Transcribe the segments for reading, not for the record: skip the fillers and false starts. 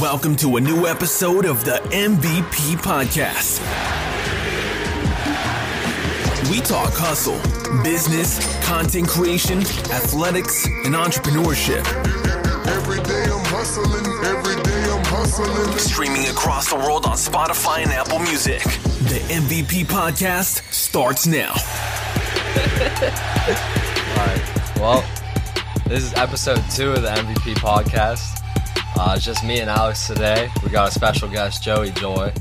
Welcome to a new episode of the MVP Podcast. We talk hustle, business, content creation, athletics, and entrepreneurship. Every day I'm hustling. Streaming across the world on Spotify and Apple Music. The MVP Podcast starts now. All right. Well, this is episode 2 of the MVP Podcast. It's just me and Alex today. We got a special guest, Joey Joy.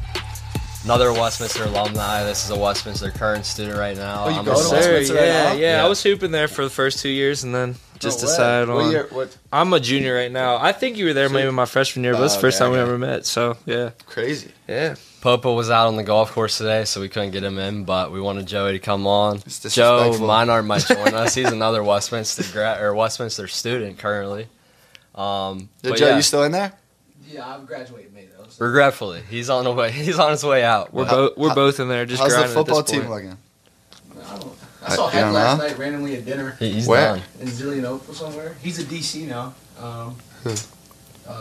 Another Westminster alumni. This is a Westminster current student right now. I'm a Sir, Westminster right now? yeah. I was hooping there for the first 2 years and then just decided on. What year? What? I'm a junior right now. I think you were there maybe my freshman year, but it's the first time we ever met. So, yeah. Crazy. Yeah. Popa was out on the golf course today, so we couldn't get him in, but we wanted Joey to come on. It's Joe disrespectful. Minard might join us. He's another Westminster student currently. Joe, Yeah, you still in there? Yeah, I've graduated May though. So. regretfully, he's on his way out. We're But both in there just How's the grinding football at this team point. looking? I saw You Heck don't last know? night randomly at dinner he's Where? done. in Zillion Oak or somewhere. He's a DC now.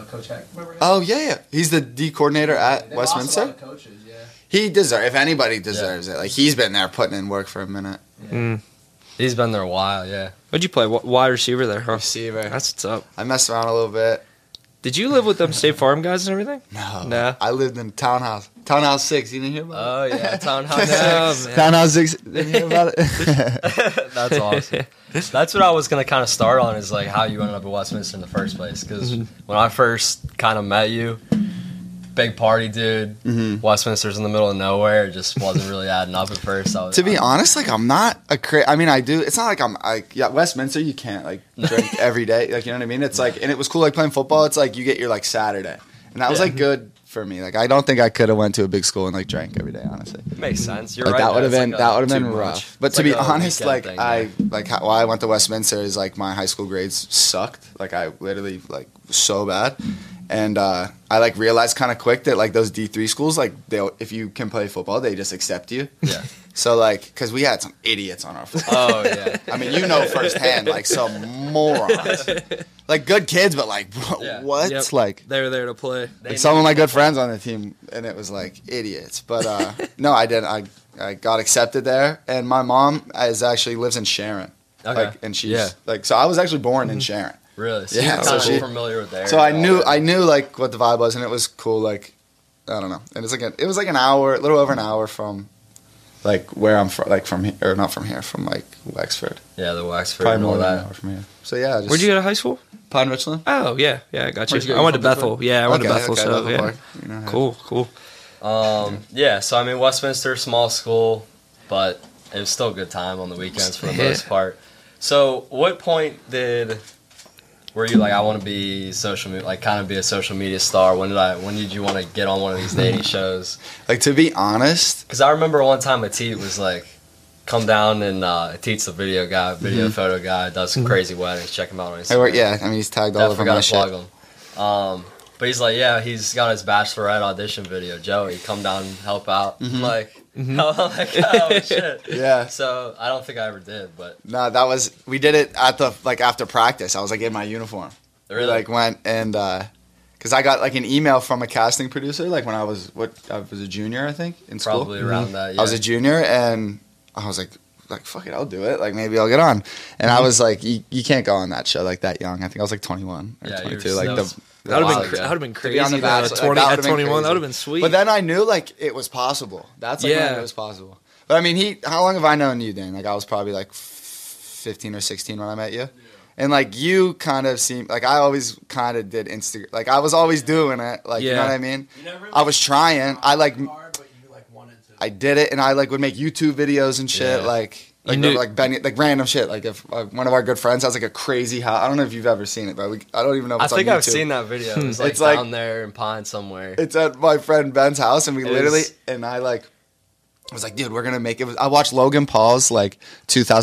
Coach Heck, remember him? Oh, yeah. He's the D coordinator at They lost a lot Westminster? of coaches, yeah. He deserves, if anybody deserves it. Like, he's been there putting in work for a minute. He's been there a while, yeah. What'd you play? Wide receiver there, huh? Receiver. That's what's up. I messed around a little bit. Did you live with them State Farm guys and everything? No. No. I lived in Townhouse. Townhouse 6. You didn't hear about Oh yeah, Townhouse No, 6. man. Townhouse 6. Didn't hear about it? That's awesome. That's what I was gonna kind of start on is like how you ended up at Westminster in the first place. Because when I first kind of met you, big party dude, Westminster's in the middle of nowhere. It just wasn't really adding up at first. To be honest, like, I'm not a I mean, I do. It's not like I'm like, yeah, Westminster, you can't like drink every day. Like, you know what I mean? It's like, and it was cool, like playing football. It's like you get your like Saturday, and that was like good for me. Like, I don't think I could have went to a big school and like drank every day, honestly. makes sense. You're Like, right. that would have It's been like that would have too been much. rough. But It's to be like a honest, like weekend thing, why I went to Westminster is like my high school grades sucked. Like, I literally like was so bad. And I like realized kind of quick that like those D3 schools, like if you can play football, they just accept you. Yeah. So like, because we had some idiots on our football. Oh yeah. I mean, you know firsthand, like some morons, like good kids, but like Yeah. what? Yep. Like They were there to play. some of my good friends on the team, and it was like idiots. But no, I didn't. I got accepted there, and my mom lives in Sharon. Okay. Like, and she's like, so I was actually born in Sharon. Really? So Yeah, you're so kind she- of familiar with there. So I knew like what the vibe was, and it was cool. Like, I don't know, and it was like an hour, a little over an hour from like where I'm from, like from here, or not from here, from like Wexford. Yeah, the Wexford Probably and all more than an that. hour from here. So yeah, just Where'd you go to high school? Pine Richland. Oh, yeah. Yeah, I got Where'd you you. go? I went to From Bethel. Yeah, I went to Bethel. So, Bethel yeah. Park. You know, Cool. Yeah, so I mean Westminster, small school, but it was still a good time on the weekends for the Yeah. most part. So what point were you like, I want to be social media, like kind of be a social media star? When did you want to get on one of these dating shows? Like, to be honest, Because I remember one time Atit was like, come down and Atit's the video photo guy, does some crazy weddings. Check him out on Instagram. I mean, he's tagged all over Definitely my gotta shit. plug him. But he's like, yeah, he's got his bachelorette audition video. Joey, come down and help out. I'm like, oh shit. Yeah. So I don't think I ever did, but No, we did it at the, like, after practice. I was like in my uniform. really, We like went and, because I got like an email from a casting producer, like when I was a junior, I think, in school. probably around that. Yeah. I was a junior, and I was like, fuck it, I'll do it. Like, maybe I'll get on. And I was like, you can't go on that show like that young. I think I was like 21 or Yeah, you were 22. Like, so- That would Wild, have been, yeah. been be crazy. on The though. Bachelor, At like, 20, that at would've been 21, that crazy. would have been sweet. But then I knew like it was possible. That's like when Yeah. it was possible. But I mean, how long have I known you, Dan? Like, I was probably like 15 or 16 when I met you. And like, you kind of seemed like I always kind of did Instagram. Like, I was always doing it. Like, you know Yeah. what I mean? I was trying. I like, Hard, but you like wanted to. I did it, and I like would make YouTube videos and shit. Yeah. Like You knew- like Benny, like random shit. Like, if one of our good friends has like a crazy house. I don't know if you've ever seen it, but I don't even know if I it's think on I've YouTube. seen that video. It's like It's like- down there in Pine somewhere. It's at my friend Ben's house, and we It literally, is- and I like, I was like, dude, we're gonna make it. I watched Logan Paul's like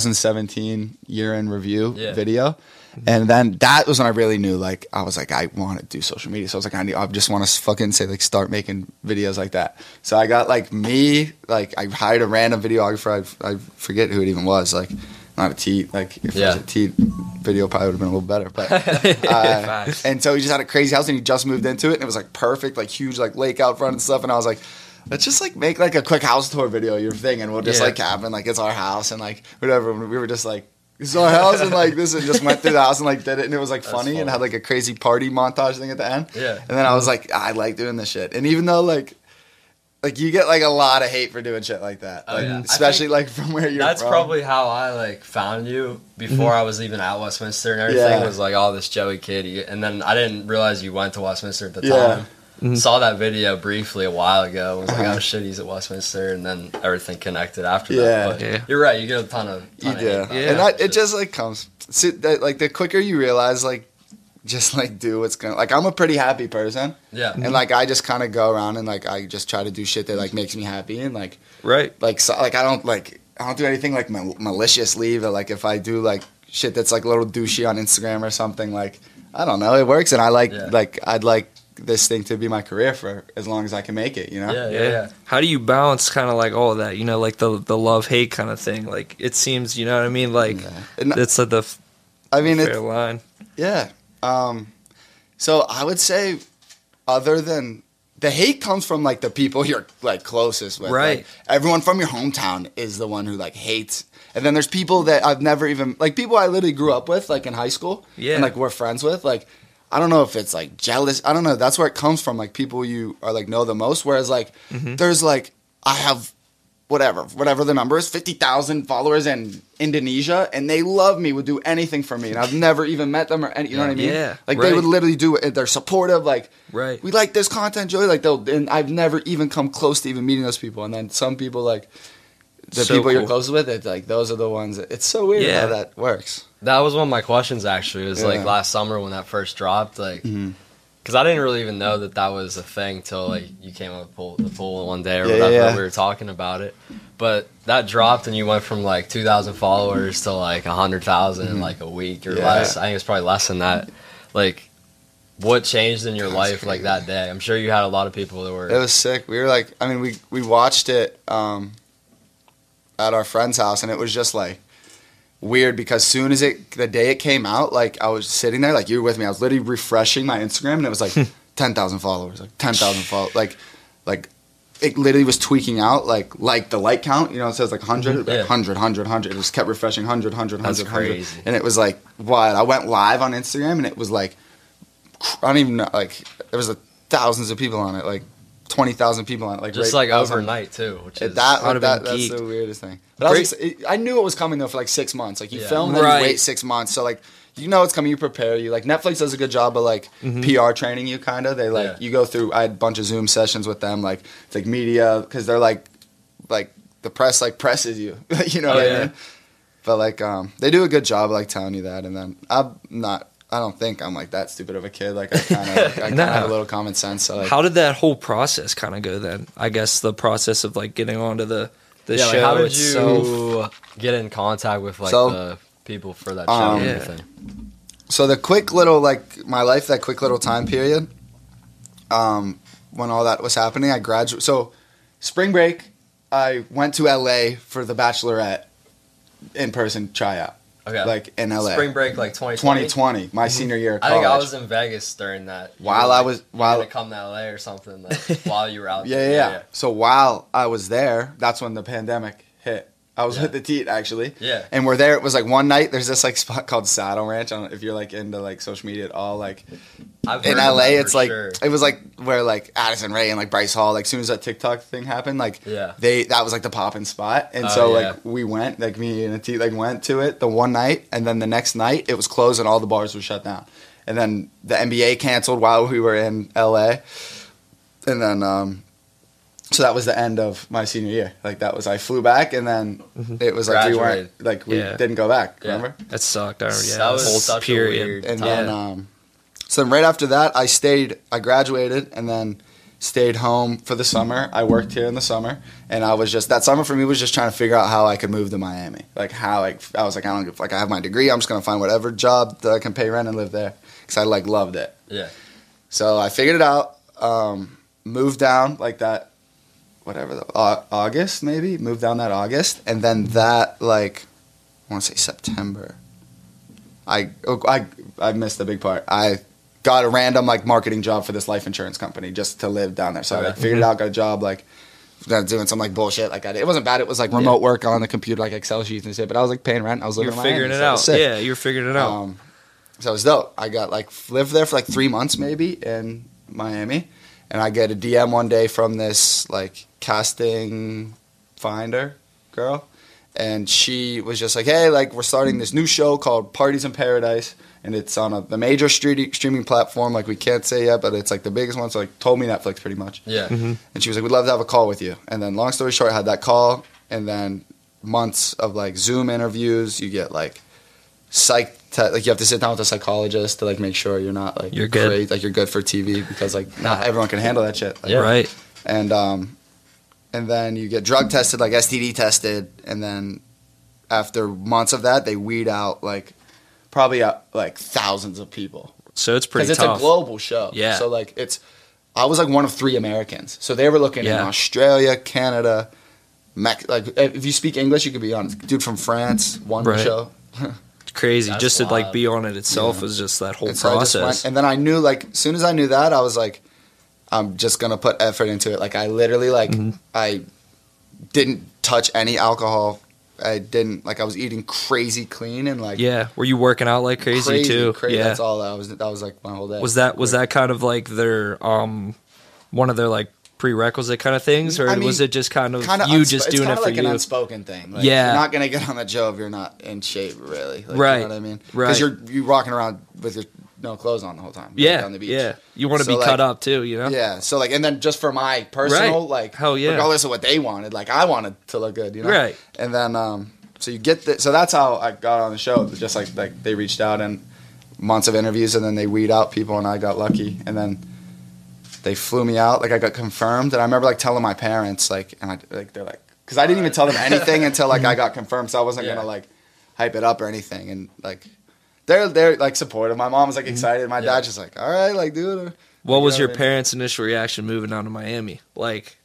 2017 year in review Yeah. video, and then that was when I really knew. Like, I was like, I want to do social media. So I was like, I just want to fucking say like start making videos like that. So I got like I hired a random videographer. I forget who it even was. Like, not a teat. Like if it Yeah. was a teat video, probably would have been a little better. But Facts. and so he just had a crazy house, and he just moved into it, and it was like perfect, like huge, like lake out front and stuff. And I was like, let's just like make like a quick house tour video, your thing, and we'll just Yeah. like cabin, like it's our house, and like whatever. And we were just like, this is our house, and like this, and just went through the house and like did it, and it was like funny, and funny. had like a crazy party montage thing at the end. Yeah. And then I was like, I like doing this shit, and even though like you get like a lot of hate for doing shit like that, Oh, like, yeah. I especially think like from where you're That's from. probably how I like found you before I was even at Westminster and everything. Yeah. Was like, oh, this Joey kid, and then I didn't realize you went to Westminster at the Yeah. time. Saw that video briefly a while ago. Was like, oh shit, he's at Westminster, and then everything connected after Yeah. that. But Yeah. you're right, you get a ton of You hate do, about Yeah. and that it shit. just like comes. See, that, like the quicker you realize, like just like do what's gonna. Like I'm a pretty happy person, yeah. and like I just kind of go around and like I just try to do shit that like makes me happy, and like Right. so, like I don't do anything like maliciously, but like if I do like shit that's like a little douchey on Instagram or something, like I don't know, it works, and I like Yeah. like I'd like this thing to be my career for as long as I can make it, you know? Yeah. How do you balance kind of like all of that? You know, like the love hate kind of thing. Like it seems, you know what I mean? Like And, it's like the I mean, fair it's line. yeah. So I would say, other than the hate comes from like the people you're like closest with, Right. Like, everyone from your hometown is the one who like hates, and then there's people that I've never even like people I literally grew up with like in high school, Yeah. and like we're friends with. Like I don't know if it's like jealous. I don't know. That's where it comes from. Like people you are like know the most. Whereas like there's like I have whatever the number is, 50,000 followers in Indonesia, and they love me, would do anything for me, and I've never even met them or any, you know what I mean? Yeah, Like they right. would literally do it. They're supportive. Like Right. we like this content, Joey. Like and I've never even come close to even meeting those people. And then some people like the So people you're cool. close with, it's like those are the ones. It's so weird Yeah. how that works. That was one of my questions actually. It was like Yeah. last summer when that first dropped, like, Mhm. because I didn't really even know that was a thing till like you came up with the pool one day or Yeah, whatever. yeah. We were talking about it, but that dropped and you went from like 2,000 followers to like 100,000 in like a week or Yeah. less. I think it's probably less than that. Like, what changed in your life like that day? I'm sure you had a lot of people that were. It was sick. We were like, I mean, we watched it at our friend's house, and it was just like weird because soon as the day it came out, like I was sitting there, like you were with me, I was literally refreshing my Instagram, and it was like 10,000 followers, like 10,000 followers, like it literally was tweaking out, like the like count, you know, it says like 100, Yeah. 100, it just kept refreshing 100, 100, That's 100, 100, crazy. and it was like wild. I went live on Instagram, and it was like I don't even know, like there was thousands of people on it, like 20,000 people on it, like just right- like I was on- overnight too, which is that I'd have been that's geeked. the weirdest thing. But I knew it was coming though for like 6 months. Like you Yeah. film, then Right. you wait 6 months. So like you know it's coming, you prepare. You like Netflix does a good job of like PR training you kind of. They like Yeah. you go through. I had a bunch of Zoom sessions with them. Like it's like media because they're like the press like presses you. You know Oh, what yeah. I mean? But like they do a good job of like telling you that. And then I'm not. I don't think I'm like that stupid of a kid. Like I kind of No. have a little common sense. So like, How did that whole process kind of go then? I guess the process of like getting onto the yeah. show Like, how did itself. you get in contact with like So, the people for that show and Yeah. everything? So the quick little like my life, that quick little time period, when all that was happening, I graduated. So spring break, I went to LA for the Bachelorette in-person tryout, Okay, like in LA. spring break like 2020. 2020, my senior year of I college. think I was in Vegas during that. You While were, I like, was- you were while- gonna come to LA or something like, while you were out. Yeah, there. yeah. So while I was there, that's when the pandemic hit. I was Yeah. with the Teat actually. Yeah. And we're there. It was like one night. There's this like spot called Saddle Ranch. I don't know if you're like into like social media at all. Like I've in heard of LA, that it's for like sure. it was like where like Addison Rae and like Bryce Hall. Like soon as that TikTok thing happened, like Yeah. that was like the poppin' spot. And Oh, so yeah. like we went, like me and the Teat like went to it the one night, and then the next night it was closed and all the bars were shut down. And then the NBA canceled while we were in LA. And then so that was the end of my senior year. Like that was I flew back, and then it was like we Graduated. weren't like we Yeah. didn't go back. Yeah. Remember? That sucked. Yeah, That was whole such a period. weird And time. then so then right after that I graduated and then stayed home for the summer. I worked here in the summer, and I was just that summer for me was just trying to figure out how I could move to Miami. Like how I was like I don't give, like I have my degree. I'm just gonna find whatever job that I can pay rent and live there because I like loved it. Yeah. So I figured it out. Moved down like that. Whatever, August maybe, moved down that August, and then that like, want to say September. I missed the big part. I got a random like marketing job for this life insurance company just to live down there. So I like, figured it out, got a job like doing some like bullshit like it wasn't bad. It was like remote work on the computer, like Excel sheets and shit. But I was like paying rent. I was living. You're figuring it out. Yeah, you're figuring it out. So it was dope. I got like lived there for like 3 months maybe in Miami, and I get a DM one day from this like casting finder girl, and she was just like, "Hey, like we're starting this new show called Parties in Paradise." And it's on the major streaming platform. Like, we can't say yet, but it's, like, the biggest one. So, like, told me Netflix pretty much. Yeah. And she was like, we'd love to have a call with you. And then, long story short, I had that call. And then months of, like, Zoom interviews. You get, like, like, you have to sit down with a psychologist to, like, make sure you're not, like, you're good. crazy, like, you're good for TV. Because, like, not everyone can handle that shit. Like, Yeah. Right. And then you get drug tested, like, STD tested. And then after months of that, they weed out, like, probably like thousands of people. So it's pretty tough. Because it's a global show. Yeah. So like I was like one of 3 Americans. So they were looking in Australia, Canada, like if you speak English, you could be on. Dude from France won the show. It's crazy. That's just to like wild. be on it itself is just that whole And so I just process. went, and then I knew like as soon as I knew that, I was like, I'm just gonna put effort into it. Like I literally like I didn't touch any alcohol. I didn't like I was eating crazy clean and like Were you working out like crazy too? Yeah. That's all that was like my whole day. Was that kind of like their one of their like prerequisite kind of things, or was it just kind of you just doing it for like you? an unspoken thing. Like, Yeah. You're not gonna get on the job if you're not in shape, really. Like, Right. You know what I mean? Right. Because you're walking around with your no clothes on the whole time. Yeah. On the beach. Yeah. You want to So, be like, cut up too, you know? Yeah. So like, and then just for my personal, Right. like, Hell yeah. regardless of what they wanted, like I wanted to look good, you know? Right. And then, so you get so that's how I got on the show. Just like they reached out and months of interviews, and then they weed out people, and I got lucky, and then they flew me out. Like I got confirmed, and I remember like telling my parents, like, and they're like, because I didn't even tell them anything until like I got confirmed, so I wasn't gonna like hype it up or anything, and like they're like supportive. My mom was like excited. My dad's just like, all right, like dude. What was your I mean? parents' initial reaction moving down to Miami? Like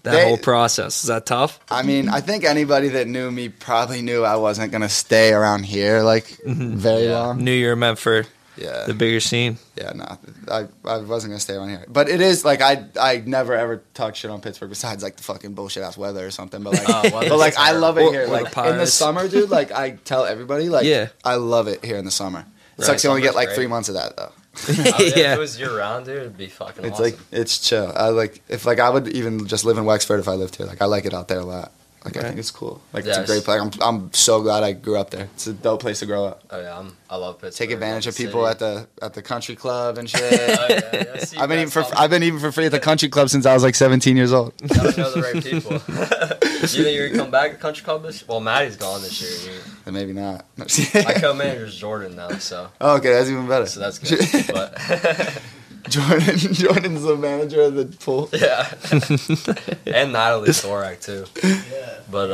that They- whole process. Is that tough? I mean, I think anybody that knew me probably knew I wasn't gonna stay around here like very long. Knew you were meant for Yeah. the bigger scene. Yeah, no, I wasn't gonna stay around here. But it is like I never ever talk shit on Pittsburgh besides like the fucking bullshit ass weather or something. But like, weather's but I love it Or- here. or the Like in the Pirates. summer, dude. Like I tell everybody, like I love it here in the summer. It Right, sucks you only get summer's like great. 3 months of that though. If Yeah. it was year round, dude, it'd be fucking It's awesome. like it's chill. I like if like I would even just live in Wexford if I lived here. Like I like it out there a lot. Like I think it's cool. Like it's a Yes. great place. I'm so glad I grew up there. It's a dope place to grow up. Oh yeah, I love Pittsburgh. Take advantage love of the people city. at the country club and shit. Oh, yeah, yeah. See, I've been that's even for free at the country club since I was like 17 years old. how- gotta know the right people. You think you're gonna come back to country club this? Well, Maddie's gone this year. Dude. Maybe not. My co-manager's Jordan now, so Okay, that's even better. so that's good. But Jordan's the manager of the pool. yeah, and Natalie Thorak too. Yeah. But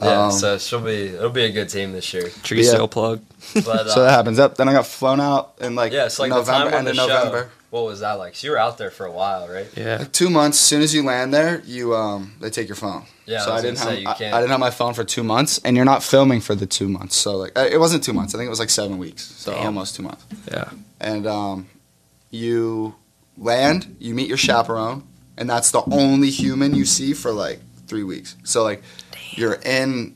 Um, so it'll be a good team this year. Tree Yeah. sale plug. But So that happens. Up. Then I got flown out in like, yeah, so like November, the time on end the of show. November. What was that like? So you were out there for a while, right? Yeah. Like 2 months. As soon as you land there, you they take your phone. Yeah, So I was I didn't gonna have say, you can't- I didn't have my phone for 2 months, and you're not filming for the 2 months. So like it wasn't 2 months. I think it was like 7 weeks. So Damn. almost 2 months. Yeah. And you land, you meet your chaperone, and that's the only human you see for like 3 weeks. So like you're in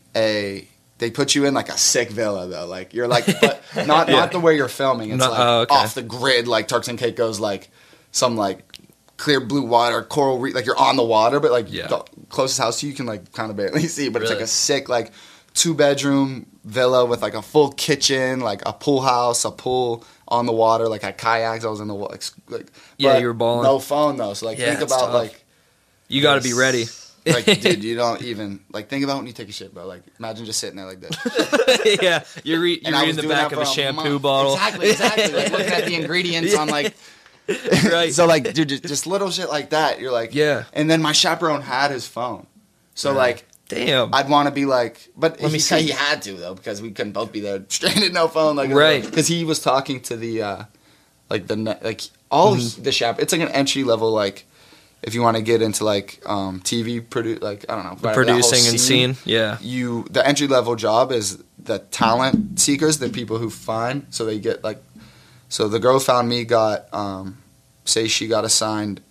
they put you in like a sick villa though. Like you're like, but not the way you're filming. It's No- like oh, okay. off the grid, like Turks and Caicos, like some like clear blue water, coral reef. Like you're on the water, but like Yeah. the closest house to you can like kind of barely see. But it's Really? like a sick like 2-bedroom villa with like a full kitchen, like a pool house, a pool on the water, like I kayaks. I was in the water. Like, Yeah, but you were balling. No phone though, so like Yeah, think it's about tough. like You got to be ready. dude, you don't even like think about when you take a shit, bro. Like imagine just sitting there like this. Yeah. You're And I reading was the doing back that of a for shampoo month. bottle. Exactly. Like looking at the ingredients on like. Right. So like, dude, just little shit like that. You're like, Yeah. And then my chaperone had his phone, so like. Damn. I'd want to be like, but Let me see. he had to though because we couldn't both be there stranded, no phone, like Right. Because he was talking to the, like all Mm-hmm. of the shop. It's like an entry level like if you want to get into like TV like I don't know, producing and scene, yeah. The entry level job is the talent seekers, the people who find. So they get like, so the girl found me got say she got assigned.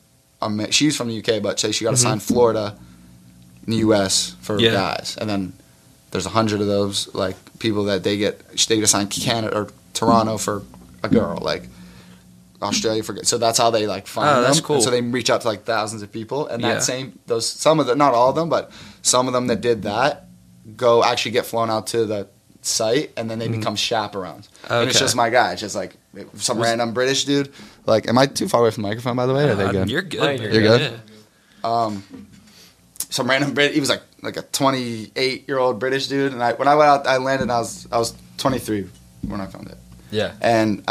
She's from the UK, but say she got assigned Florida, in the US for guys, and then there's 100 of those like people that they get assigned Canada or Toronto for a girl, like Australia for. So that's how they like find them. That's cool. And so they reach out to like thousands of people, and some of them, not all of them, but some of them that did that actually get flown out to the site, and then they become chaperones. Okay. And it's just my guy. It's just like some random British dude. Like, am I too far away from the microphone, by the way? Or are they good? You're good. You're good? Yeah. Some random Brit. He was like a 28-year-old British dude, and when I went out, I landed. I was 23 when I found it. Yeah. And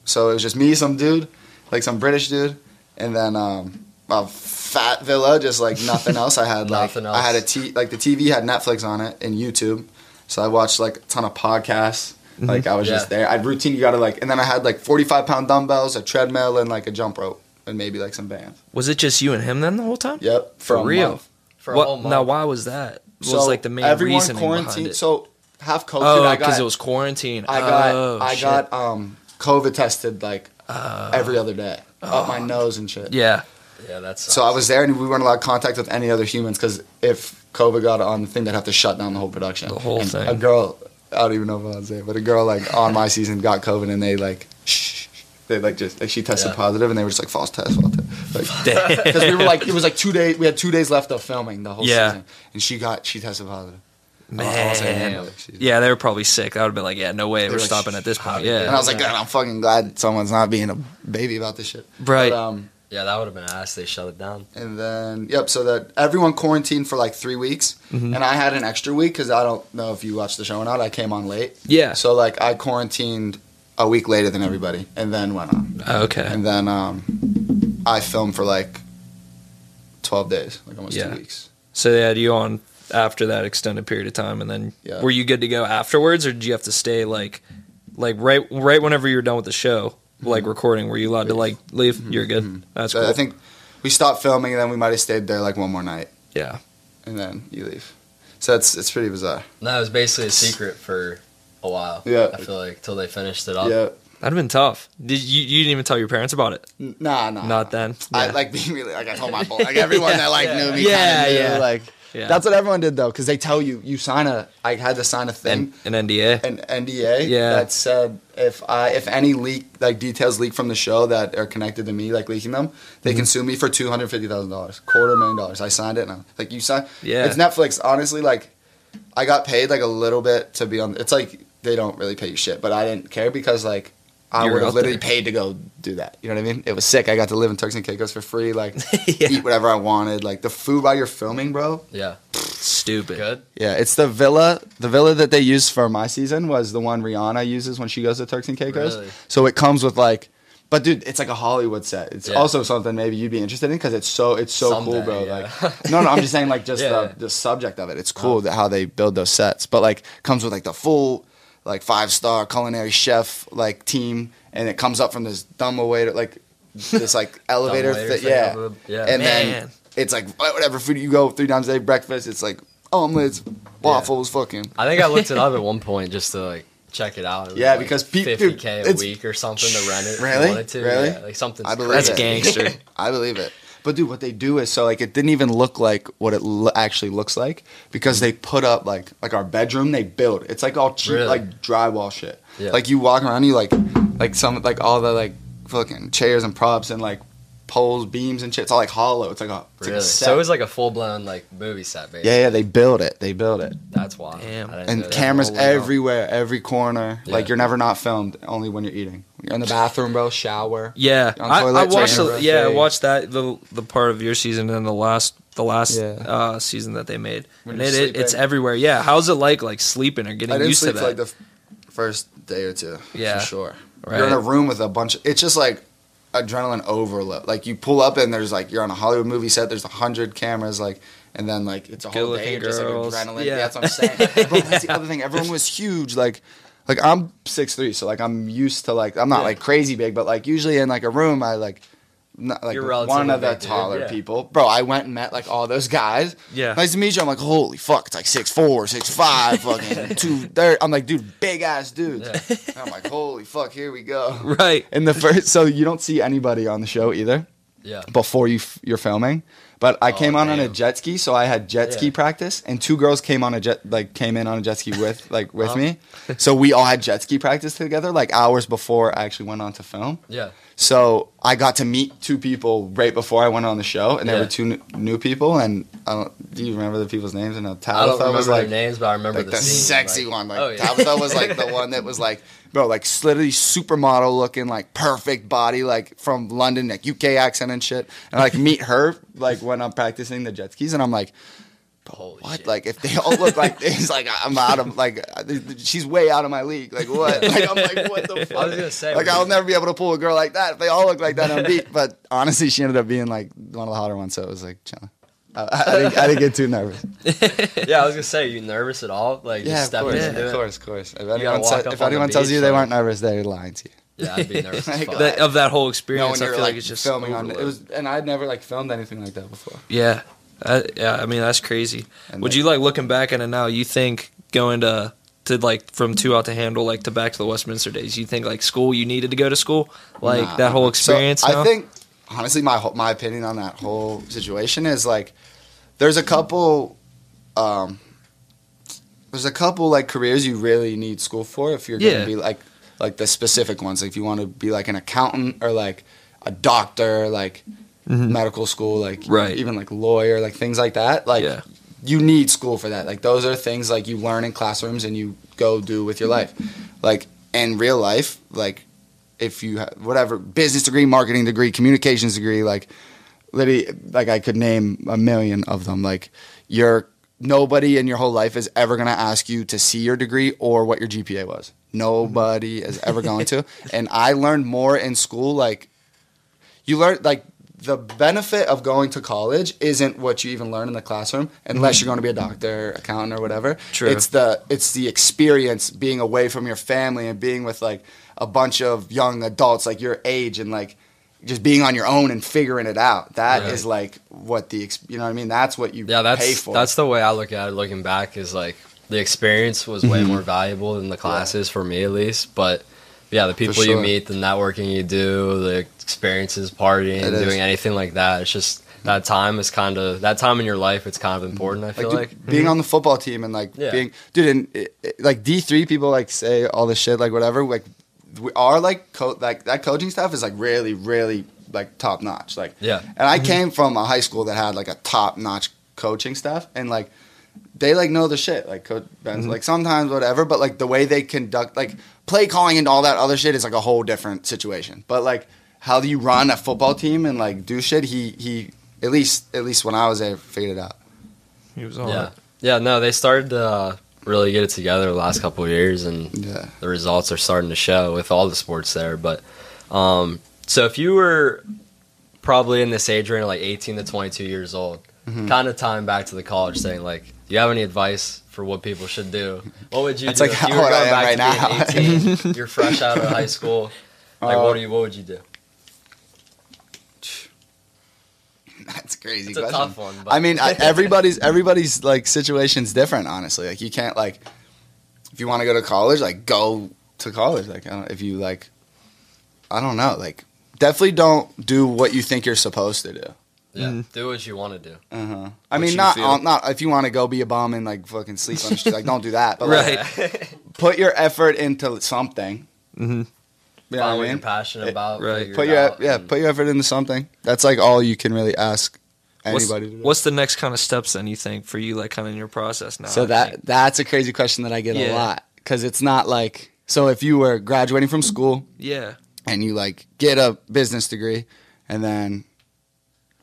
so it was just me, some dude, like some British dude, and then a fat villa, just like nothing else. I had nothing else. I had the TV had Netflix on it and YouTube, so I watched like a ton of podcasts. Like I was just there. I'd routine. You gotta and then I had like 45-pound dumbbells, a treadmill, and like a jump rope, and maybe like some bands. Was it just you and him then the whole time? Yep, for real. Month. For a whole month. Now, why was that? What was like the main reason behind it? So half COVID. Oh, because it was quarantine. I got COVID tested like every other day, up my nose and shit. Yeah. Yeah, that's. So I was there, and we weren't allowed contact with any other humans because if COVID got on the thing, they'd have to shut down the whole production. The whole thing. A girl, I don't even know if I'll say it, but a girl like on my season got COVID, and they like, they like just like she tested positive, and they were just like false test, because we were like it was like 2 days. We had 2 days left of filming the whole season, and she tested positive. Man, yeah, they were probably sick. I would have been like, yeah, no way, we're stopping at this point. Yeah, and I was like, God, I'm fucking glad someone's not being a baby about this shit. Right. But, yeah, that would have been ass. They shut it down. And then, so that everyone quarantined for like 3 weeks. And I had an extra week because I don't know if you watched the show or not. I came on late. Yeah. So like I quarantined a week later than everybody and then went on. Okay. And then I filmed for like 12 days, like almost 2 weeks. So they had you on after that extended period of time, and then were you good to go afterwards, or did you have to stay like right whenever you were done with the show? Like recording, were you allowed to like leave? You're good. That's cool. I think we stopped filming and then we might have stayed there like one more night. Yeah. And then you leave. So it's pretty bizarre. No, it was basically a secret for a while. Yeah. I feel like till they finished it up. Yeah. That'd have been tough. You didn't even tell your parents about it? Nah. Not then. Yeah. I like being really like I told my like everyone that like knew me. Yeah. Like that's what everyone did though, because they tell you I had to sign a thing, an NDA, that said if any details leak from the show that are connected to me, like leaking them, they can sue me for $250,000, $250,000. I signed it, and I'm like, you signed. Yeah, it's Netflix. Honestly, like I got paid like a little bit to be on. It's like they don't really pay you shit, but I didn't care because like I would have literally paid to go do that. You know what I mean? It was sick. I got to live in Turks and Caicos for free, like eat whatever I wanted. Like the food while you're filming, bro. Yeah. Stupid. Good. Yeah, it's the villa. The villa that they used for my season was the one Rihanna uses when she goes to Turks and Caicos. Really? So it comes with like, but dude, it's like a Hollywood set. It's also something maybe you'd be interested in because it's so someday, cool, bro. Yeah. Like, no, I'm just saying like just the subject of it. It's cool how they build those sets, but like comes with like the full like 5-star culinary chef like team. And it comes up from this dumb waiter, like this like elevator thing, and then it's like whatever food you go 3 times a day, breakfast. It's like omelets, waffles, fucking. I think I looked it up at one point just to like check it out. It was because $50K a week or something to rent it. Really? If you wanted to. Really? Yeah, like something. That's gangster. I believe it. But dude, what they do is so like it didn't even look like what it actually looks like because they put up like our bedroom. They build. It's like all cheap like drywall shit. Yeah. Like you walk around, you like some like all the like fucking chairs and props and like poles, beams and shit. It's all like hollow. It's like a set. So it was like a full blown like movie set, basically. Yeah, they build it. That's wild. Damn. And cameras everywhere, every corner. Yeah. Like you're never not filmed. Only when you're eating. You're in the bathroom, bro. Shower. Yeah, I watched. I watched that the part of your season and the last season that they made. When and it's everywhere. Yeah, how's it like sleeping or getting used to that? I didn't sleep for like the first day or two. Yeah, for sure. Right. You're in a room with a bunch of. It's just like adrenaline overload. Like you pull up and there's like you're on a Hollywood movie set. There's 100 cameras. Like. And then like it's a whole day of just like adrenaline. Yeah, that's what I'm saying. Bro, that's the other thing. Everyone was huge. Like I'm 6'3", so like I'm used to like I'm not like crazy big, but like usually in like a room I like not, like You're relatively one of the big, dude. taller Yeah. people. Bro, I went and met like all those guys. Yeah. Nice to meet you. I'm like, holy fuck, it's like 6'4", 6'5", fucking 230. I'm like, dude, big ass dudes. I'm like, holy fuck, here we go. Right. And the first, so you don't see anybody on the show either Yeah. before you're filming. But I came on a damn. jet ski, so I had jet ski Yeah. practice, and 2 girls came in on a jet ski with me. So we all had jet ski practice together, like hours before I actually went on to film. Yeah. So I got to meet 2 people right before I went on the show, and there Yeah. were 2 new people. And do you remember the people's names? And I don't Tabitha remember was their like names, but I remember like the scene, sexy like- one. Like Oh, yeah. Tabitha was like the one that was like, bro, like literally supermodel looking, like perfect body, like from London, like UK accent and shit. And I like meet her like when I'm practicing the jet skis, and I'm like, Holy what? shit. Like if they all look like this, like I'm out of like she's way out of my league. Like what? Like I'm like what the fuck? I was gonna say, like I'll never be able to pull a girl like that if they all look like that on beat. But honestly, she ended up being like one of the hotter ones, so it was like chilling. I didn't get too nervous. Yeah, I was gonna say, are you nervous at all? Like just stepping into it? Of course. If gotta anyone, walk up if on anyone the tells beach, you they like- weren't nervous, they're lying to you. Yeah, I'd be nervous. as Like, fuck. Of that whole No, experience, when I you're feel like like it's just filming on overload. it was, and I'd never like filmed anything like that before. Yeah. Yeah, I mean that's crazy. And Would like- you like looking back at it now? You think going to like from 2 out to Handle like to back to the Westminster days? You think like school? You needed to go to school, like Nah. that whole experience. So, now? I think honestly, my opinion on that whole situation is like, there's a couple like careers you really need school for if you're Yeah. gonna be like the specific ones. Like if you want to be like an accountant or like a doctor, like medical school, like Right. even like lawyer, like things like that. Like Yeah. you need school for that. Like those are things like you learn in classrooms and you go do with your life. Like in real life, like if you have whatever business degree, marketing degree, communications degree, like literally, like I could name a million of them. Like nobody in your whole life is ever gonna ask you to see your degree or what your GPA was. Nobody is ever going to. And I learned more in school. Like you learn like the benefit of going to college isn't what you even learn in the classroom, unless you're going to be a doctor, accountant, or whatever. True. It's the experience being away from your family and being with like a bunch of young adults like your age and like just being on your own and figuring it out. That is like what you know what I mean? That's what you pay for. That's the way I look at it. Looking back, is like the experience was way more valuable than the classes for me at least. But yeah, the people you sure. meet, the networking you do, the experiences, partying, It is. doing anything like that. It's just that time in your life. It's kind of important. I feel dude, like being on the football team and like Yeah. being dude and like D3 people like say all this shit like whatever like we are like like that coaching staff is like really like top notch like Yeah. and I came from a high school that had like a top notch coaching staff and like they like know the shit like Coach Ben's like sometimes whatever but like the way they conduct like play calling and all that other shit is like a whole different situation but like how do you run a football team and like do shit he at least when I was there figured it out. He was on yeah, it. yeah. No, they started to really get it together the last couple of years, and Yeah. the results are starting to show with all the sports there. But so if you were probably in this age range, like 18 to 22 years old, kind of tying back to the college thing, like, do you have any advice for what people should do? What would you That's do like if you how were I going am back right to being 18? You're fresh out of high school. Like, what would you do? That's a crazy. It's a question. tough one. But I mean, everybody's like situation's different. Honestly, like you can't like if you want to go to college, like go to college. Like if you like, I don't know. Like definitely don't do what you think you're supposed to do. yeah, do what you want to do. I mean, you not feel. not if you want to go be a bum and like fucking sleep on the street. Like don't do that. But Right. like, put your effort into something. Mhm. You know Find what what I you're mean? passionate about. Right. figure Put it your out, and- put your effort into something. That's like all you can really ask anybody to do. What's the next kind of steps then you think for you, like kind of in your process now? So I think? that's a crazy question that I get a Yeah. lot because it's not like so if you were graduating from school Yeah. and you like get a business degree and then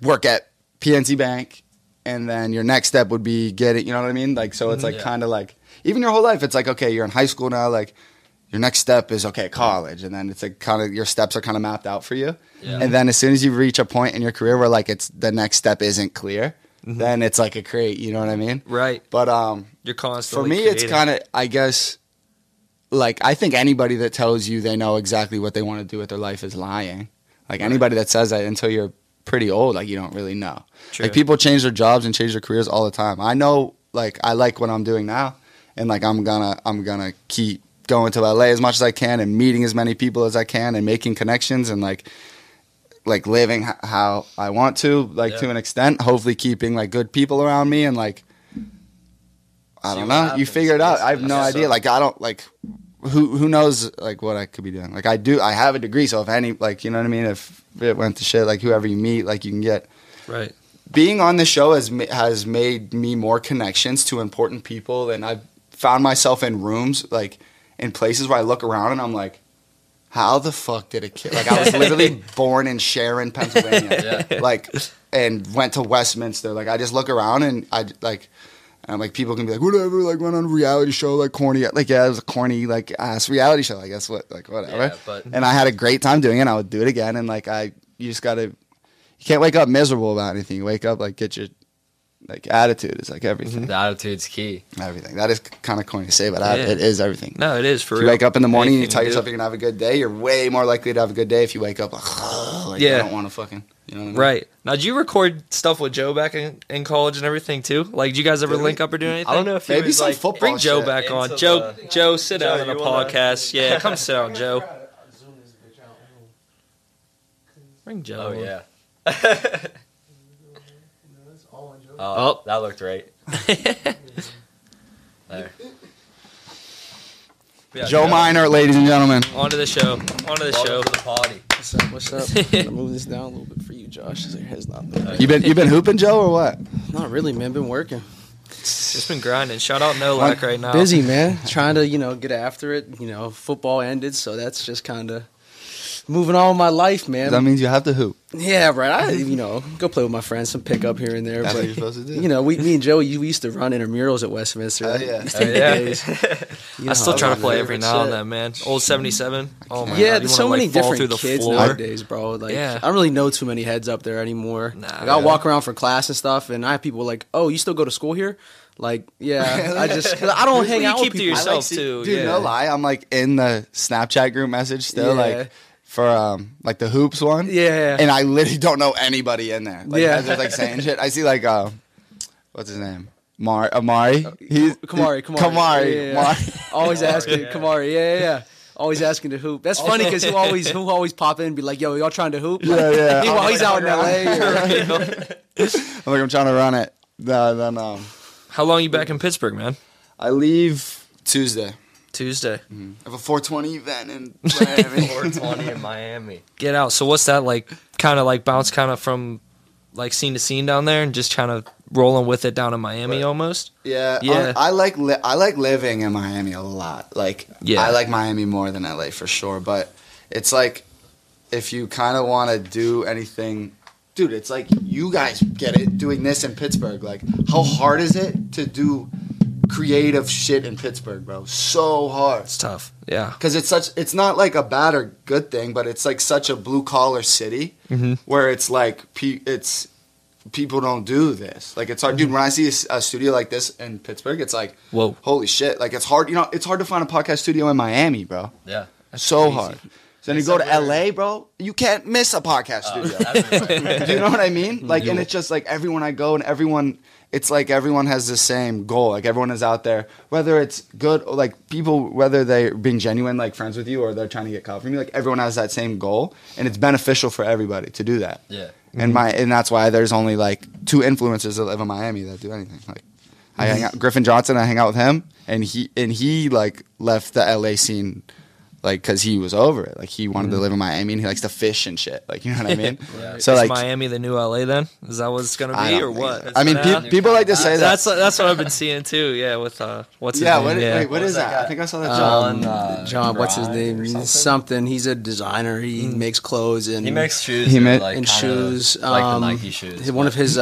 work at PNC Bank and then your next step would be getting you know what I mean like so it's like Yeah. kind of like even your whole life it's like okay you're in high school now like your next step is okay college and then it's like kind of your steps are kind of mapped out for you Yeah. and then as soon as you reach a point in your career where like it's the next step isn't clear then it's like a crate you know what I mean Right. but You're for constantly me, it's creating. kind of, I guess, like I think anybody that tells you they know exactly what they want to do with their life is lying. Like anybody that says that until you're pretty old, like you don't really know. True. Like people change their jobs and change their careers all the time. I know, like I like what I'm doing now, and like I'm gonna keep going to LA as much as I can and meeting as many people as I can and making connections and like living how I want to, like to an extent. Hopefully, keeping like good people around me and like I don't know. You figure it out. I have no idea. Like I don't like. Who knows like what I could be doing? Like I have a degree, so if any like you know what I mean. If it went to shit, like whoever you meet, like you can get. Right. Being on the show has made me more connections to important people, and I've found myself in rooms like in places where I look around and I'm like, how the fuck did a kid like I was literally born in Sharon, Pennsylvania, like and went to Westminster. Like I just look around and I like. And like people can be like, whatever, like went on a reality show, like corny, like yeah, it was a corny like ass reality show. I guess what, like whatever. Yeah, and I had a great time doing it. And I would do it again. And like you just gotta, you can't wake up miserable about anything. You wake up like get your like attitude is like everything. The attitude's key. Everything. That is kind of corny to say, but Yeah. it is everything. No, it is for If real. you wake up in the morning and you Anything tell do. yourself you're gonna have a good day, you're way more likely to have a good day if you wake up like, like Yeah. I don't want to fucking, you know what I mean? Right. Now, did you record stuff with Joe back in college and everything too? Like, did you guys ever Did we? link up or do anything? I don't know if he Maybe was some like football Bring Joe shit. back on. Into Joe, the- Joe, sit down Joe, on the you wanna- podcast. Yeah, come sit down, Joe. Zoom this bitch out. Bring Joe. Oh on. yeah. It's all on Joe. Oh, that looked right. There. Yeah, Joe Minor, ladies and gentlemen. On to the show. On to the Welcome show. to the party. What's up? What's up? I'm gonna move this down a little bit for you, Josh. Your head's not moving. You been hooping, Joe, or what? Not really, man. Been working. Just been grinding. Shout out Nolak right now. Busy, man. Trying to, get after it. Football ended, so that's just kind of moving on with my life, man. That means you have to hoop. Yeah, right. I, go play with my friends, some pickup here and there. That's but what you're supposed to do. me and Joe, we used to run intramurals at Westminster. Oh, yeah. Used to be yeah. days. I still try to my play every favorite now and shit. then, man. Old 77. Oh my Yeah, god. You there's wanna, so many fall different through the kids floor. nowadays, bro. Like, Yeah. I don't really know too many heads up there anymore. Nah, like, I'll walk around for class and stuff, and I have people like, "Oh, you still go to school here?" Like, yeah, I just 'cause I don't hang you out keep with to people. yourself, too. Dude, Yeah. no lie, I'm like in the Snapchat group message still, Yeah. like for like the hoops one. Yeah. And I literally don't know anybody in there. Like, Yeah. yeah, like saying shit. I see like what's his name? Amari. He's Kamari. Yeah. Mari. Always asking Kamari. Yeah. Always asking to hoop. That's funny because who always pop in and be like, "Yo, y'all trying to hoop?" Like, Yeah. Meanwhile, he's out in LA. I'm like, I'm trying to run it. Then How long you back in Pittsburgh, man? I leave Tuesday. Tuesday. I have a 420 event in Miami. 420 in Miami. Get out. So what's that like? Kind of like bounce kind of from like scene to scene down there and just kind of rolling with it down in Miami almost. Yeah, Yeah. I like living in Miami a lot. Like, Yeah. I like Miami more than LA for sure. But it's like if you kind of want to do anything, dude, it's like you guys get it doing this in Pittsburgh. Like, how hard is it to do creative shit in Pittsburgh, bro? So hard. It's tough. Yeah. Because it's not like a bad or good thing, but it's like such a blue collar city where it's like people don't do this. Like, it's hard, dude. When I see a studio like this in Pittsburgh, it's like, Whoa. holy shit! Like, it's hard. It's hard to find a podcast studio in Miami, bro. Yeah. So hard. So then you go to LA, bro. You can't miss a podcast studio. Do you know what I mean? Like, and it's just like everyone I go and everyone. It's like everyone has the same goal. Like, everyone is out there, whether it's good, or like people, whether they're being genuine, like friends with you, or they're trying to get caught from you. Like, everyone has that same goal, and it's beneficial for everybody to do that. Yeah. And that's why there's only like 2 influencers that live in Miami that do anything. Like, I hang out Griffin Johnson. I hang out with him, and he like left the LA scene. Like, cause he was over it. Like, he wanted to live in Miami, and he likes to fish and shit. Like, you know what I mean? So Is like, Miami the new LA then? Is that what it's gonna I be don't or think what? so. I mean, people like to say that. That's what I've been seeing too. Yeah, with what's his Yeah. name? Wait, what is that that? guy? I think I saw that. John. John, what's his Brian name? or something? Something. He's a designer. He makes clothes and He makes shoes. He ma- like, and kinda shoes. like the Nike shoes. One of his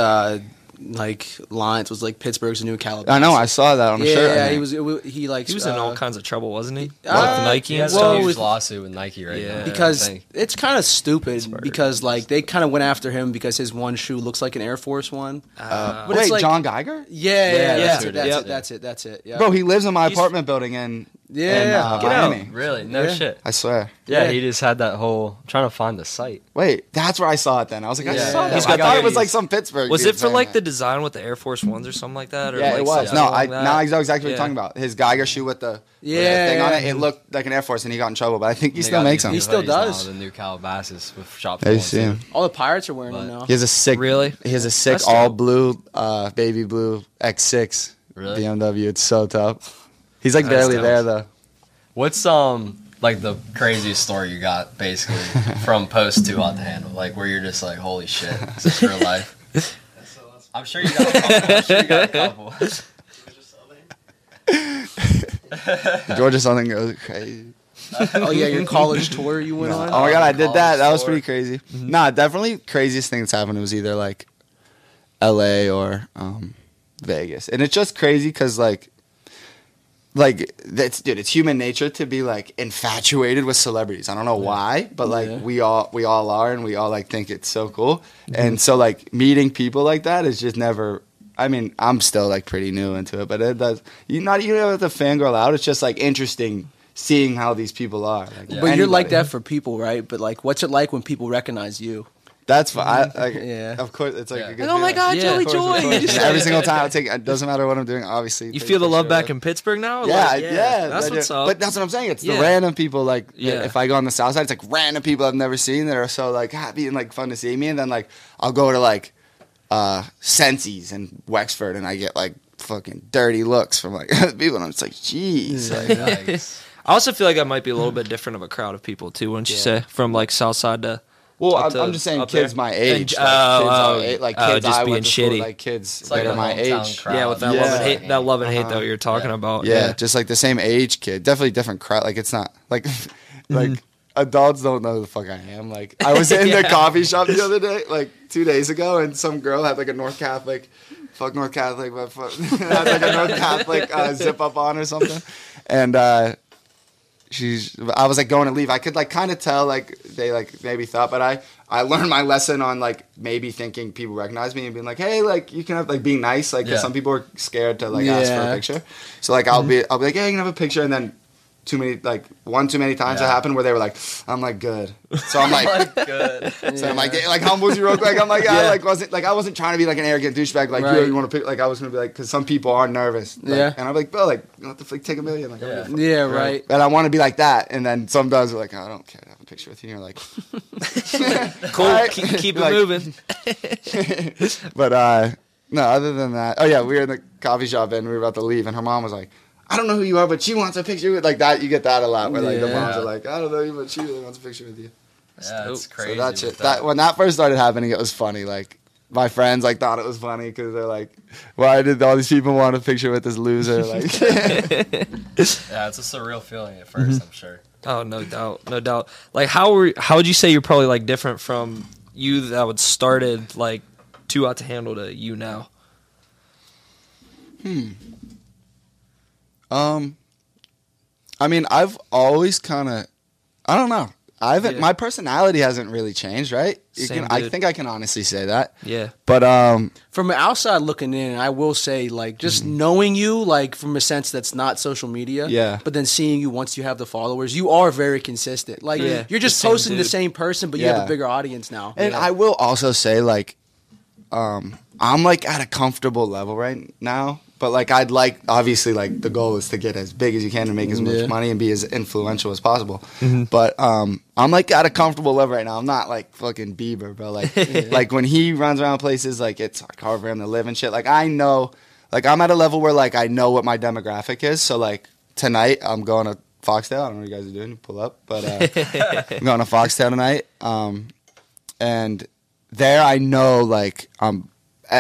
like lines was like Pittsburgh's new Calabasas. I know. I saw that on the shirt. I Yeah, think. he likes. He was in all kinds of trouble, wasn't he? With Uh, Nike He and has stuff. a huge with- lawsuit with Nike right Yeah. now. because I think. it's kind of stupid because like they kind of went after him because his one shoe looks like an Air Force One. But it's Wait, like- John Geiger? Yeah, that's that's who it. it is. That's it. Yeah. Bro, he lives in my He's- apartment building, and Yeah, Get out. Miami. Really? No Yeah. shit. I swear. Yeah, he just had that whole. I'm trying to find the site. Wait, that's where I saw it then. I was like, I Yeah. saw that. He's I got thought the- it was like some Pittsburgh. Was dude it for saying like the that. design with the Air Force Ones or something like that? Or Yeah, like it was. something No, like now that? I know exactly what Yeah. you're talking about. His Geiger shoe with the Yeah, thing on it. yeah. It looked like an Air Force, and he got in trouble. But I think he They still got makes these them. new He still hoodies does. Now, the new Calabasas with shop. Yeah, you see him. All the Pirates are wearing them But- now. He has a sick. Really? He has a sick That's all dope. blue, baby blue X6 Really? BMW. It's so tough. He's like That's barely dope. there though. What's like the craziest story you got basically from post to on the handle? Like where you're just like, holy shit, is this real life? I'm sure you got a couple. Georgia something goes crazy. Oh yeah, your college tour you went on. Oh my god, I did that. college That was tour. pretty crazy. Nah, definitely craziest thing that's happened was either like L.A. or Vegas, and it's just crazy because like that's dude, it's human nature to be like infatuated with celebrities. I don't know why, but like Yeah. we all are, and we all like think it's so cool, and so like meeting people like that is just never. I mean, I'm still like pretty new into it, but it does. You don't have to fangirl out. It's just like interesting seeing how these people are. Like, But you're like anybody. that for people, right? But like, what's it like when people recognize you? That's fine. Like, Yeah. Of course, it's like Yeah. a good Oh my feeling. God, Yeah, Joey of course, Joy! of course. Just- Every single time I take, it doesn't matter what I'm doing. Obviously, You take feel a the love picture back of in Pittsburgh now? it. Yeah, Like, yeah. That's I do. what's up. But that's what I'm saying. It's the Yeah. random people. Like, Yeah. if I go on the south side, it's like random people I've never seen that are so like happy and like fun to see me. And then like I'll go to like Sensi's in Wexford, and I get like fucking dirty looks from like people, and I'm just like, jeez. Like, Nice. I also feel like that might be a little bit different of a crowd of people too, wouldn't you say? From like south side to well, Up I'm to- just saying up kids there. my age. And- like oh, kids just I being went to school, shitty. like kids It's like that a are my hometown age. crowd. yeah, with that Yeah. love and hate, that love and hate Uh-huh. that you're talking about. Yeah, just like the same age kid. Definitely different crowd. Like it's not like like adults don't know who the fuck I am. Like I was in the coffee shop the other day, like 2 days ago, and some girl had like a North Catholic, fuck North Catholic, but fuck, had like a North Catholic zip up on or something, and I was like going to leave. I could like kind of tell like they like maybe thought, but I learned my lesson on like maybe thinking people recognize me and being like, hey, like you can have like being nice, like 'cause Yeah. some people are scared to like ask for a Yeah. picture. So like I'll be like, hey, you can have a picture, and then one too many times Yeah. it happened where they were like, I'm like good. So I'm like, Good. so I'm like, like humbles you real quick. I'm like, I like wasn't trying to be like an arrogant douchebag. Like, Right. yo, you want to pick? Like I was gonna be like, because some people are nervous. Like, Yeah. And I'm like, bro, like, you want to like, take a million? Like, Yeah. Yeah, right. And I want to be like that. And then some guys are like, oh, I don't care to have a picture with you. And you're like, cool. Alright. Keep it Like- moving. but no, other than that, oh yeah, we were in the coffee shop and we were about to leave, and her mom was like, I don't know who you are, but she wants a picture with like that. You get that a lot where like the Yeah. moms are like, I don't know you, but she really wants a picture with you. Yeah, it's So crazy. that shit, with that when that first started happening, it was funny. Like my friends like thought it was funny because they're like, why did all these people want a picture with this loser? Like, Yeah, it's a surreal feeling at 1st I'm sure. Oh, no doubt, no doubt. Like, how would you say you're probably like different from you that would started like Too Out to Handle to you now? I mean, I've always kind of, I don't know. Yeah. My personality hasn't really changed, right? Same I dude. think I can honestly say that. Yeah. But From the outside looking in, I will say, like, just knowing you, like, from a sense that's not social media. Yeah. But then seeing you once you have the followers, you are very consistent. Like, Yeah. you're just The same posting the dude. same person, but you have Yeah. a bigger audience now. And I will also say, like, I'm like at a comfortable level right now. But like, I'd like, obviously, like the goal is to get as big as you can and make as Yeah. much money and be as influential as possible. But I'm like at a comfortable level right now. I'm not like fucking Bieber, bro. Like, like when he runs around places, like it's like hard for him to live and shit. Like I know, like I'm at a level where like I know what my demographic is. So like tonight I'm going to Foxtail. I don't know what you guys are doing. Pull up, but I'm going to Foxtail tonight. And there I know like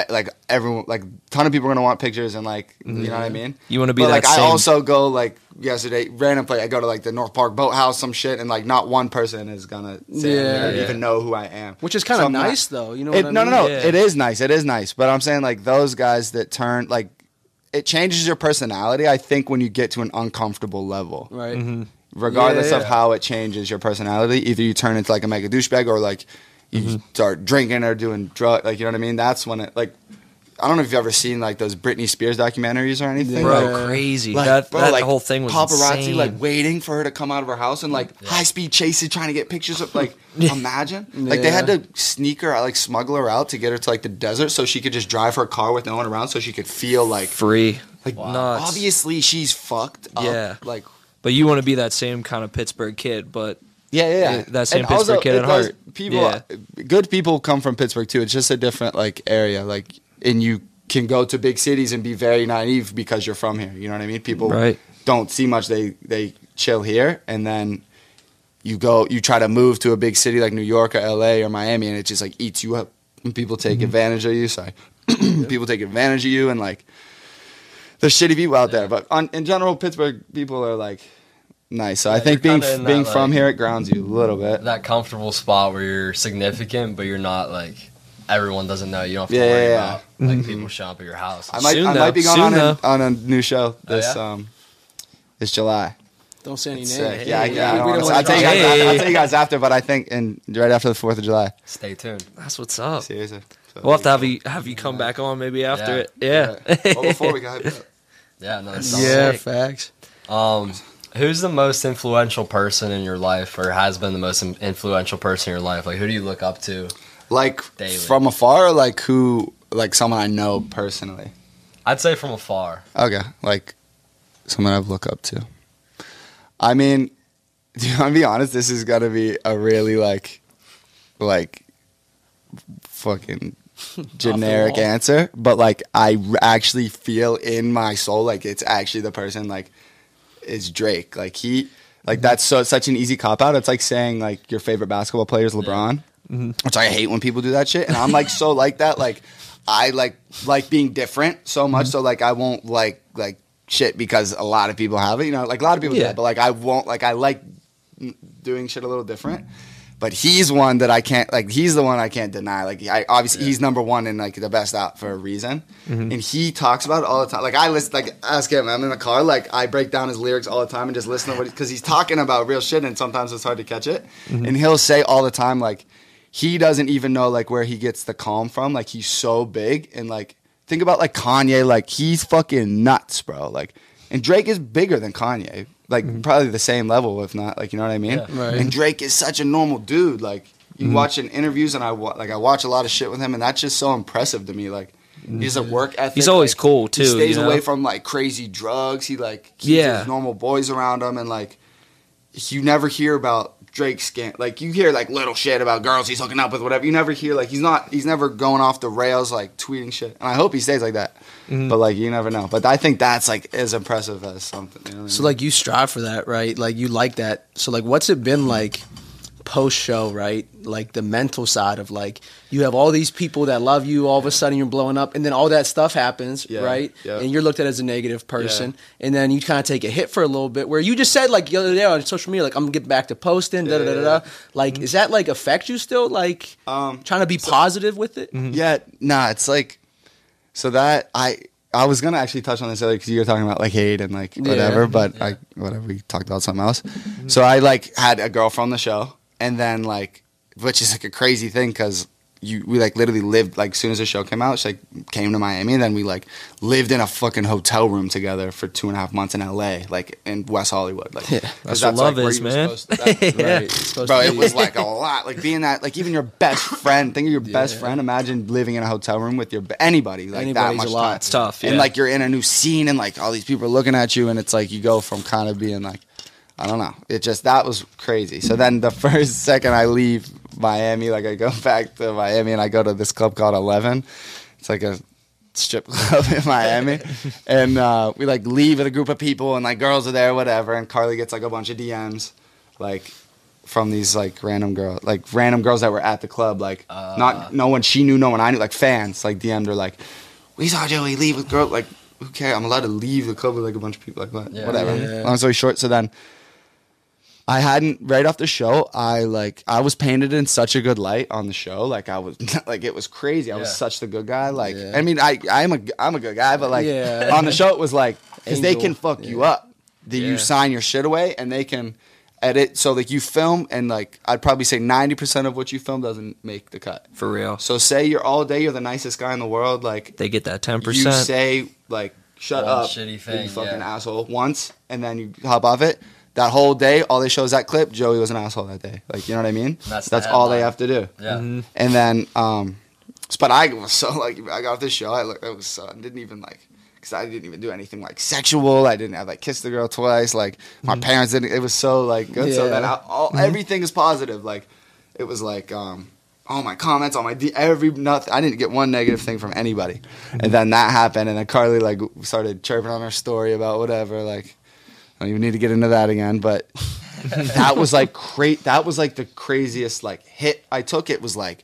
like everyone, like a ton of people are gonna want pictures and like you know what I mean. You wanna be but that like I same- also go like yesterday random place. I go to like the North Park Boathouse, some shit, and like not one person is gonna say Yeah. or even know who I am. Which is kind So of I'm not- nice, though. You know what I mean? No. Yeah. It is nice. It is nice. But I'm saying like those guys that turn like it changes your personality. I think when you get to an uncomfortable level, Right. regardless Yeah, of yeah. how it changes your personality, either you turn into like a mega douchebag or like you start drinking or doing drugs. Like you know what I mean? That's when it like I don't know if you've ever seen like those Britney Spears documentaries or anything. Bro, Like, crazy. like, bro, that like, whole thing was paparazzi insane. like waiting for her to come out of her house and like high speed chases trying to get pictures of like imagine like they had to sneak her out, like smuggle her out to get her to like the desert so she could just drive her car with no one around so she could feel like free. like Nuts. obviously she's fucked up. Yeah. Like But you want to be that same kind of Pittsburgh kid, but yeah. that same And Pittsburgh kid it at does- heart. People, Yeah. good people come from Pittsburgh too. It's just a different like area. Like, and you can go to big cities and be very naive because you're from here. You know what I mean? People Right. don't see much. They chill here, and then you try to move to a big city like New York or LA or Miami, and it just like eats you up. And people take advantage of you. Sorry, people take advantage of you, and like there's shitty people out there. But in general, Pittsburgh people are like nice. So I think you're being kinda in being that, from like- here, it grounds you a little bit. That comfortable spot where you're significant, but you're not like everyone doesn't know. You don't have to Yeah, worry yeah, about like people showing up at your house. I might Soon, I might be though. going Soon, on a new show this yeah? this July. Don't say any names. Sick. Hey, Yeah, we I don't don't wanna- wanna I'll tell you talk- guys. Hey. I'll tell you guys after, but I think right after the 4th of July. Stay tuned. That's what's up. Seriously. So- We'll have to have you come back on maybe after it. Yeah. Well, before we got hyped up. Yeah, no, that's Yeah, Sick. facts. Who's the most influential person in your life, or has been the most influential person in your life? Like, who do you look up to? Like Daily. from afar, or like who, like someone I know personally. I'd say from afar. Okay, like someone I look up to. I mean, do you want to be honest? This is gonna be a really like fucking generic wall. answer, but like I actually feel in my soul like it's actually the person like is Drake. Like he, like that's such an easy cop out. It's like saying like your favorite basketball player is LeBron, which I hate when people do that shit. And I'm like so like that. Like I like being different so much. So like I won't like shit because a lot of people have it. You know, like a lot of people do Yeah. that, but like I won't like I like doing shit a little different. But he's one that I can't like. He's the one I can't deny. Like, obviously he's number one and like the best out for a reason. And he talks about it all the time. Like I listen, like ask him. I'm in the car. Like I break down his lyrics all the time and just listen to what because he's talking about real shit. And sometimes it's hard to catch it. And he'll say all the time like he doesn't even know like where he gets the calm from. Like he's so big and like think about like Kanye. Like he's fucking nuts, bro. Like and Drake is bigger than Kanye. Like probably the same level, if not like you know what I mean. Yeah. Right. And Drake is such a normal dude. Like you watch in interviews, and I watch a lot of shit with him, and that's just so impressive to me. Like he's a work ethic. He's always like, cool, too, He stays you know? away from like crazy drugs. He like keeps Yeah. his normal boys around him, and like you never hear about Drake's like you hear like little shit about girls he's hooking up with, whatever. You never hear like he's never going off the rails like tweeting shit. And I hope he stays like that. But like you never know. But I think that's like as impressive as something. You know what I So mean? like you strive for that, right? Like you like that. So like what's it been like post show, right? Like the mental side of like you have all these people that love you, all of a sudden you're blowing up and then all that stuff happens, Yeah, right? yeah. And you're looked at as a negative person and then you kind of take a hit for a little bit where you just said like the other day on social media like I'm going to get back to posting da da da da. Like is that like affect you still like trying to be positive with it? Yeah, nah, it's like so that I was gonna actually touch on this earlier because you were talking about like hate and like whatever, but we talked about something else. So I like had a girl from the show, and then like, which is like a crazy thing because we like literally lived like as soon as the show came out, she like came to Miami, and then we like lived in a fucking hotel room together for 2.5 months in LA, like in West Hollywood. Like, Yeah, 'cause that's what love where is, you were man. supposed to- Yeah. It's supposed Bro, to it be. was like a lot. Like being that, like even your best friend. Think of your best friend. Imagine living in a hotel room with anybody like that Anybody's much a lot. time. It's tough, And yeah. like you're in a new scene, and like all these people are looking at you, and it's like you go from kind of being like, I don't know. It just that was crazy. So then the first second I leave Miami, like I go back to Miami, and I go to this club called 11. It's like a strip club in Miami, and we like leave with a group of people, and like girls are there, whatever. And Carly gets like a bunch of DMs, like from these like random girls that were at the club, like no one she knew, no one I knew, like fans, like DM'd her like, we saw Joey leave with girl, like who cares? I'm allowed to leave the club with like a bunch of people, like what? Whatever. Yeah. Long story short, so then I hadn't right off the show. I was painted in such a good light on the show. Like I was like it was crazy. I was Yeah. such the good guy. Like Yeah. I mean I'm a good guy, but like Yeah. on the show it was like because they Angel. can fuck you up. Yeah. You sign your shit away and they can. edit. So like you film and like I'd probably say 90% of what you film doesn't make the cut. For real. So say you're the nicest guy in the world, like They get that 10%. you say like shut One up, shitty you thing, fucking yeah. asshole once, and then you hop off it. That whole day, all they show is that clip. Joey was an asshole that day. Like, you know what I mean? That's the all they headline. have to do. Yeah. Mm-hmm. And then, but I was so like, I got off this show. I didn't even like, because I didn't even do anything like sexual. I didn't have like kissed the girl twice. Like my parents didn't. It was so like good. So then everything is positive. Like it was like all my comments, all my nothing. I didn't get one negative thing from anybody. And then that happened, and then Carly like started chirping on our story about whatever. Like I don't even need to get into that again, but. That was like that was like the craziest like hit I took. It was like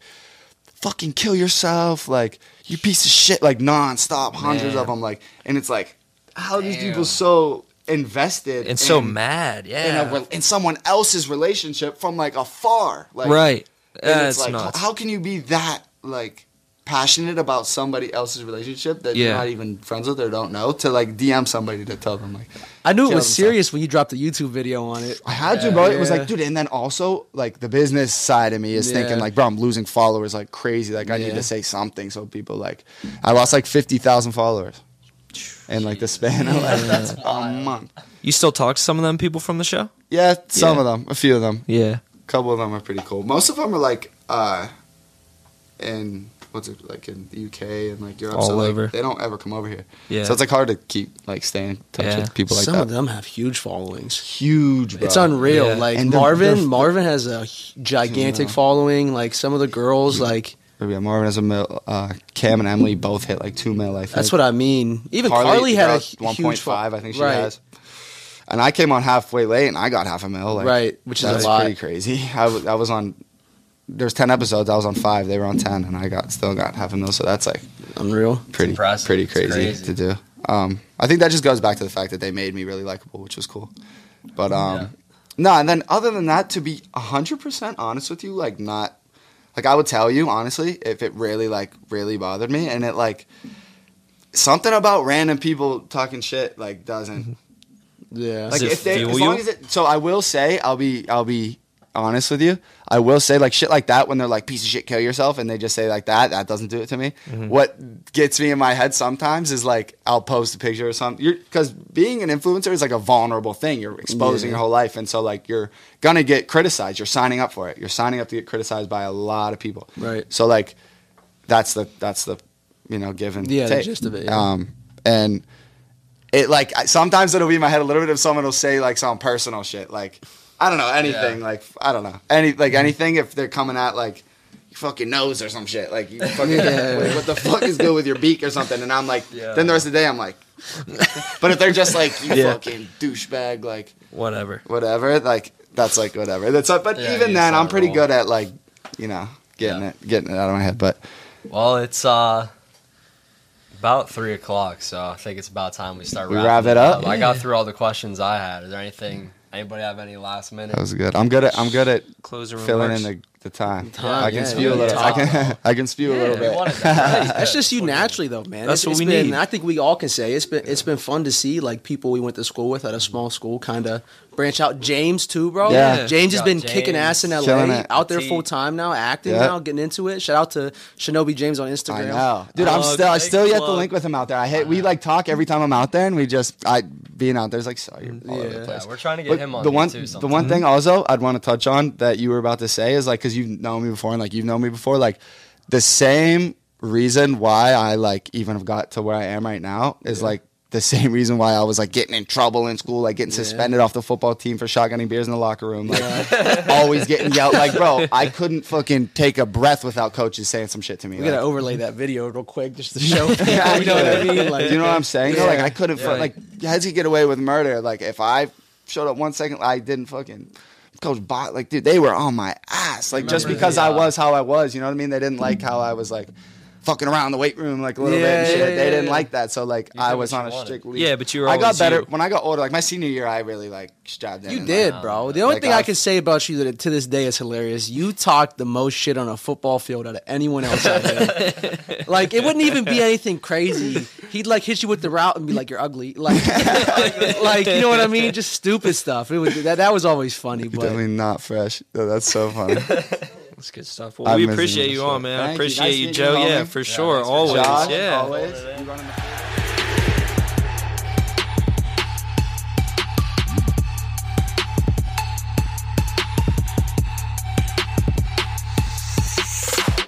fucking kill yourself, like you piece of shit, like nonstop, hundreds of them, like, and it's like how are these people so invested And so mad, yeah. in someone else's relationship from like afar, like Right. and it's It's like nuts. how can you be that like passionate about somebody else's relationship that you're Yeah. not even friends with or don't know to like DM somebody to tell them like I knew it kill was themselves. serious when you dropped the YouTube video on it. I had to, bro. It was Yeah. like, dude, and then also, like, the business side of me is Yeah. thinking, like, bro, I'm losing followers like crazy. Like, I need Yeah. to say something so people, like, I lost, like, 50,000 followers in, like, the span of, like, a month. You still talk to some of them people from the show? Yeah, some Yeah. of them. A few of them. Yeah. A couple of them are pretty cool. Most of them are, like, in, like, in the UK and, like, Europe. All so, like, over. they don't ever come over here. Yeah. So it's, like, hard to keep, like, staying in touch Yeah. with people like Some that. of them have huge followings. Huge, bro. It's unreal. Yeah. Like And Marvin has a gigantic following. Like some of the girls, like Yeah, Marvin has a mil. Cam and Emily both hit, like, 2 mil, I think. that's what I mean. Even Carly had a 1.5, I think she right. has. And I came on halfway late, and I got half a mil. Like, Right, which is a that's lot. pretty crazy. I was on. There's 10 episodes. I was on 5. They were on 10, and I still got half a mil. So that's like Unreal. pretty impressive. pretty It's crazy, crazy. to do. I think that just goes back to the fact that they made me really likable, which was cool. But no, and then other than that, to be 100% honest with you, like not. Like, I would tell you, honestly, if it really bothered me. And it, like, something about random people talking shit, like, doesn't. Yeah. Like, Does it if they, fuel as long you? as it. So, I will say, I'll be honest with you. I will say, like, shit like that when they're like, piece of shit, kill yourself. And they just say, like, that doesn't do it to me. Mm-hmm. What gets me in my head sometimes is, like, I'll post a picture or something. Because being an influencer is, like, a vulnerable thing. You're exposing your whole life. And so, like, you're going to get criticized. You're signing up for it. You're signing up to get criticized by a lot of people. Right. So, like, that's the give and Yeah, the take. gist of it, yeah. And it, like, sometimes it'll be in my head a little bit if someone will say, like, some personal shit. Like, I don't know, anything. Yeah. Like, I don't know. Anything if they're coming at, like, your fucking nose or some shit. Like, you fucking, Yeah. what the fuck is good with your beak or something? And I'm like, Yeah. then the rest of the day I'm like, but if they're just like, you Yeah. fucking douchebag, like, Whatever. whatever, like, that's like, whatever. That's but Yeah, even you then, just I'm let it pretty roll. good at, like, getting it out of my head. But Well, it's about 3 o'clock, so I think it's about time we start We wrapping wrap it up? I got through all the questions I had. Is there anything? Anybody have any last minute? that was good. I'm good at Closer filling remarks. in the time. Time, I can yeah, spew a yeah, little. yeah. I can spew a little We bit. wanted that. That's just you naturally, though, man. That's what It's we been, need. I think we all can say it's been fun to see like people we went to school with at a small school kind of branch out. James too, bro. Yeah. James has Got been James. kicking ass in Killing LA, it. out there T. full time now, acting Yeah. now, getting into it. Shout out to Shinobi James on Instagram. I know, dude. Plug, I big still yet to plug. link with him out there. We like talk every time I'm out there, and being out there is like, sorry, you're all over the Yeah. place. Yeah, we're trying to get But him on the here one, too. the sometime. one thing also I'd want to touch on that you were about to say is like, because you've known me before and like you've known me before, like the same reason why I like even have got to where I am right now is like the same reason why I was like getting in trouble in school, like getting suspended off the football team for shotgunning beers in the locker room, like always getting yelled. Like, bro, I couldn't fucking take a breath without coaches saying some shit to me. We Like, gotta overlay that video real quick just to show. You know what I mean? Like, do you know what I'm saying? though? Like I couldn't Yeah. like heads could get away with murder. Like if I showed up 1 second, I didn't fucking Coach Bot. Like dude, they were on my ass. Like just Remember because the, I was how I was. You know what I mean? They didn't like how I was like fucking around the weight room like a little bit and shit. They didn't like that. So like I was on a strict leash. Yeah, but you were I got always better you. when I got older. Like my senior year, I really like strapped in. You and, did, like, bro. The only like, thing I can say about you that to this day is hilarious. You talked the most shit on a football field out of anyone else out there. Like it wouldn't even be anything crazy. He'd like hit you with the route and be like, "You're ugly." Like, like you know what I mean? Just stupid stuff. It was that was always funny. But Definitely not fresh. Oh, that's so funny. That's good stuff. Well, I'm we missing appreciate this you shit. on, man. I Thank you. appreciate Nice you, meeting Joe. you, Yeah, homie. for sure. thanks for Always. Josh, Yeah. always. You running the-